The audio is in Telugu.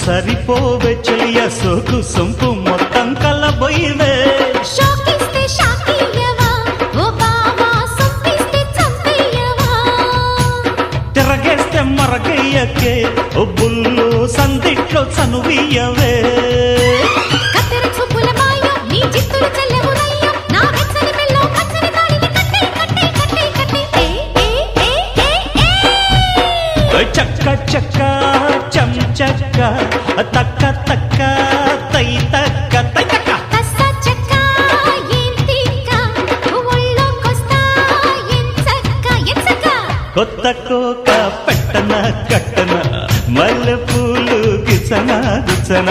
సరిపోవే చెలియ సోకు సొంపు మొత్తం కలబోయివే షాకిస్తే షాకియవా ఓ బావా సొంపిస్తే చంపేయవా తిరగేస్తే మరగయ్యకే ఓ బుల్లు సందిట్లో చనువియవే కత్తెర చూపుల మాయ నీ జిత్తులు చెల్లెవురయ్య నా వెచ్చని మెల్లో పచ్చని తాళిని కట్టే కట్టే కట్టే కట్టే ఏ చక్క చక్క చం చక్క తక్క తక్క తై తక్క తై తక్క కస్స చెక్క ఏం తిక్క ఒళ్ళోకొస్తా ఎంచక్క ఎంచక్క కొత్త కోక పెట్టన కట్టన మల్లె పూలు గిచన గిచన